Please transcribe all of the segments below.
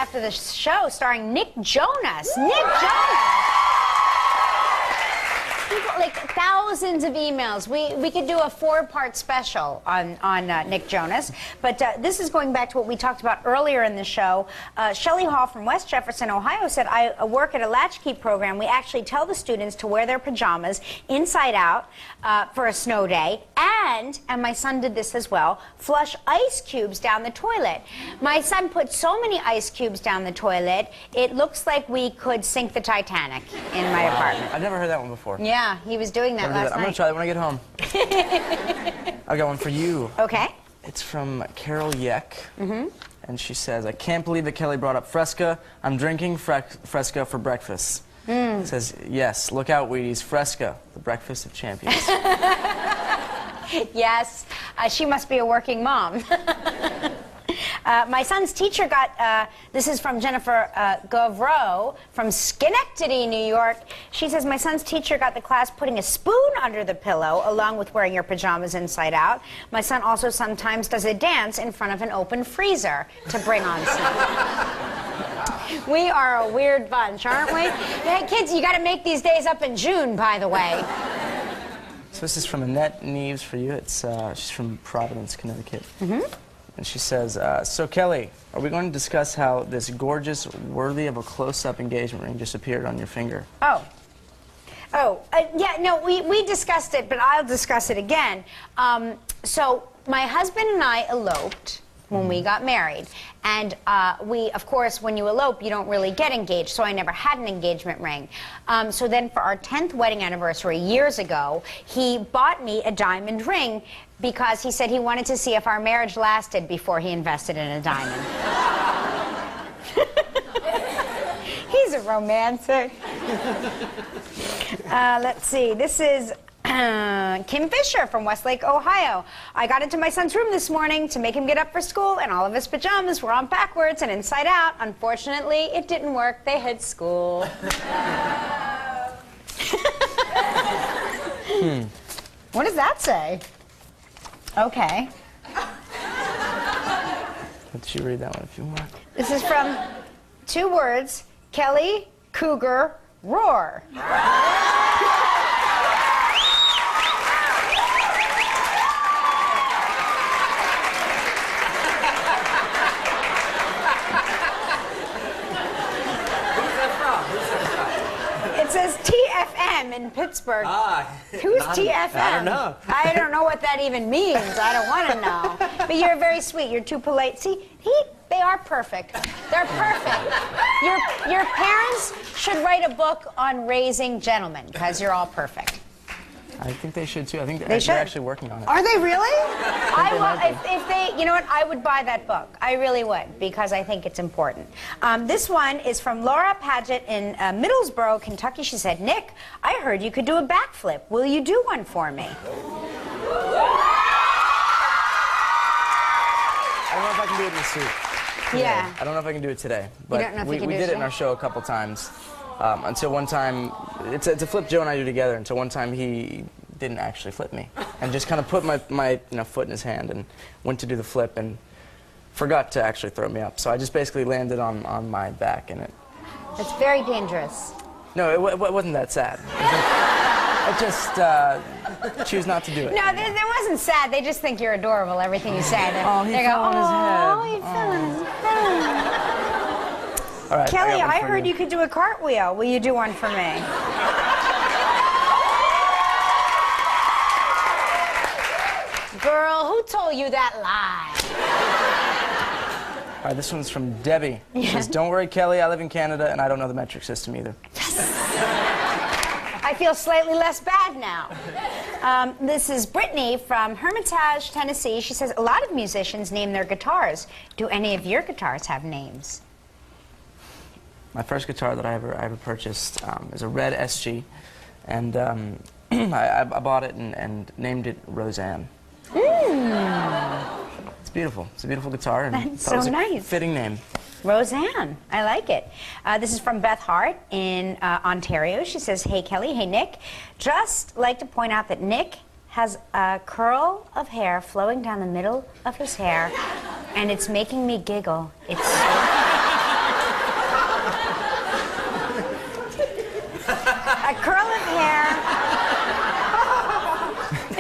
after the show starring Nick Jonas. Nick Jonas! People, like thousands of emails. We could do a 4-part special on Nick Jonas. But this is going back to what we talked about earlier in the show. Shelley Hall from West Jefferson, Ohio said, I work at a latchkey program. We actually tell the students to wear their pajamas inside out for a snow day. And my son did this as well, flush ice cubes down the toilet. My son put so many ice cubes down the toilet, it looks like we could sink the Titanic in my apartment. I've never heard that one before. Yeah, he was doing that last night. I'm going to try that when I get home. I got one for you. Okay. It's from Carol Yeck. And she says, I can't believe that Kelly brought up Fresca. I'm drinking Fresca for breakfast. It says, yes, look out, Wheaties, Fresca, the breakfast of champions. Yes, she must be a working mom. My son's teacher got, this is from Jennifer Govreau from Schenectady, New York. She says, my son's teacher got the class putting a spoon under the pillow along with wearing your pajamas inside out. My son also sometimes does a dance in front of an open freezer to bring on snow. We are a weird bunch, aren't we? Hey, kids, you got to make these days up in June, by the way. So this is from Annette Neves for you. It's, she's from Providence, Connecticut. And she says, so Kelly, are we going to discuss how this gorgeous, worthy of a close-up engagement ring just appeared on your finger? Yeah, no, we discussed it, but I'll discuss it again. So my husband and I eloped when we got married. And we, of course, when you elope, you don't really get engaged, so I never had an engagement ring. So then for our 10th wedding anniversary years ago, he bought me a diamond ring because he said he wanted to see if our marriage lasted before he invested in a diamond. He's a romantic. Let's see, this is Kim Fisher from Westlake, Ohio. I got into my son's room this morning to make him get up for school, and all of his pajamas were on backwards and inside out. Unfortunately, it didn't work. They had school. What does that say? Okay. Let you read that one if you want. This is from 2 words, Kelly, Cougar, Roar. It says TFM in Pittsburgh. Who's TFM? I don't know. I don't know what that even means. I don't want to know. But you're very sweet. You're too polite. See, they are perfect. They're perfect. Your parents should write a book on raising gentlemen, because you're all perfect. I think they should too. I think they're actually working on it. Are they really? If they, you know what, I would buy that book. I really would, because I think it's important. This one is from Laura Paget in Middlesboro, Kentucky. She said, Nick, I heard you could do a backflip. Will you do one for me? I don't know if I can do it in the suit. Today. Yeah. I don't know if I can do it today. But you don't know if we you can do did it in our show a couple times. Until one time, it's a flip Joe and I do together, until one time he didn't actually flip me. And just kind of put my foot in his hand and went to do the flip and forgot to actually throw me up. So I just basically landed on my back in it. It's very dangerous. No, it wasn't that sad. I just choose not to do it. No, there wasn't sad. They just think you're adorable, everything you say. Oh, he fell on his head. Oh, he fell on his head. All right, Kelly, I heard you could do a cartwheel. Will you do one for me? Girl, who told you that lie? All right, this one's from Debbie. She says, don't worry, Kelly, I live in Canada and I don't know the metric system either. Yes. I feel slightly less bad now. This is Brittany from Hermitage, Tennessee. She says, a lot of musicians name their guitars. Do any of your guitars have names? My first guitar that I ever purchased is a red SG, and I bought it and named it Roseanne. It's beautiful. It's a beautiful guitar, and that's so nice. Fitting name. Roseanne. I like it. This is from Beth Hart in Ontario. She says, hey, Kelly. Hey, Nick. Just like to point out that Nick has a curl of hair flowing down the middle of his hair, and it's making me giggle. It's so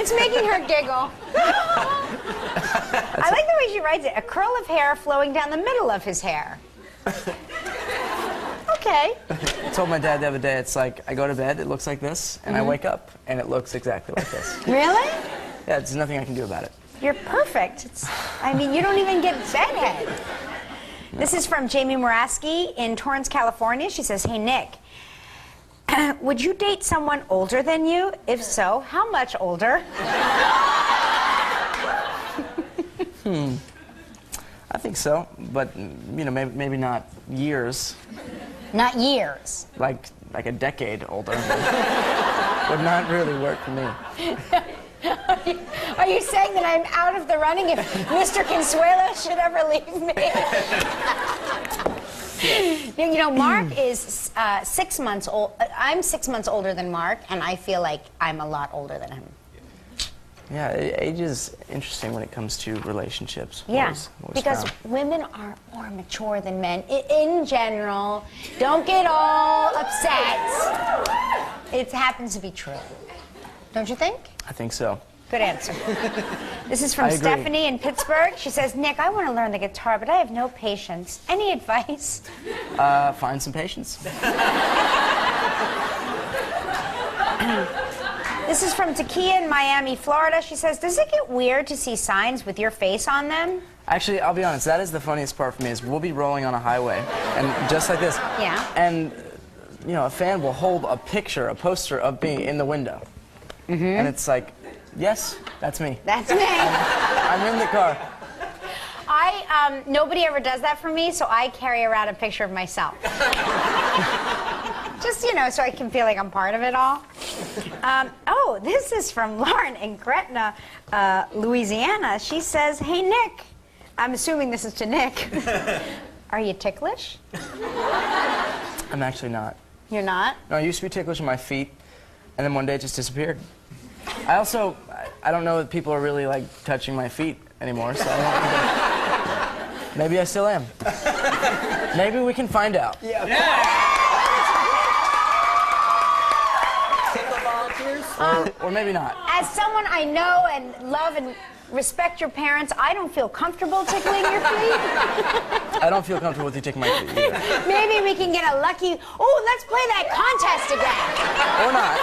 It's making her giggle. I like the way she writes it. A curl of hair flowing down the middle of his hair. Okay. I told my dad the other day, it's like, I go to bed, it looks like this, and I wake up, and it looks exactly like this. Really? Yeah, there's nothing I can do about it. You're perfect. I mean, you don't even get bedhead. No. This is from Jamie Moraski in Torrance, California. She says, hey, Nick, would you date someone older than you? If so, how much older? I think so, but, you know, maybe not years. Not years. Like a decade older. Would not really work for me. Are you saying that I'm out of the running if Mr. Consuelo should ever leave me? You know, Mark is 6 months old. I'm 6 months older than Mark, and I feel like I'm a lot older than him. Yeah, age is interesting when it comes to relationships. Yeah, because women are more mature than men in general. Don't get all upset. It happens to be true. Don't you think? I think so. Good answer. This is from Stephanie in Pittsburgh. She says, Nick, I want to learn the guitar, but I have no patience. Any advice? Find some patience. This is from Takia in Miami, Florida. She says, does it get weird to see signs with your face on them? Actually, I'll be honest, that is the funniest part for me, is we'll be rolling on a highway, and just like this. Yeah. And, you know, a fan will hold a picture, a poster of me in the window. Mm-hmm. And it's like, yes, that's me. That's me. I'm in the car. Nobody ever does that for me, so I carry around a picture of myself. Just, you know, so I can feel like I'm part of it all. Oh, this is from Lauren in Gretna, Louisiana. She says, hey, Nick. I'm assuming this is to Nick. Are you ticklish? I'm actually not. You're not? No, I used to be ticklish in my feet, and then one day it just disappeared. I don't know that people are really, like, touching my feet anymore, so I don't maybe I still am. Maybe we can find out. Yeah. Or maybe not. As someone I know and love and respect your parents, I don't feel comfortable tickling your feet. I don't feel comfortable with you taking my feet either. Maybe we can get a lucky, oh, let's play that contest again. Or not.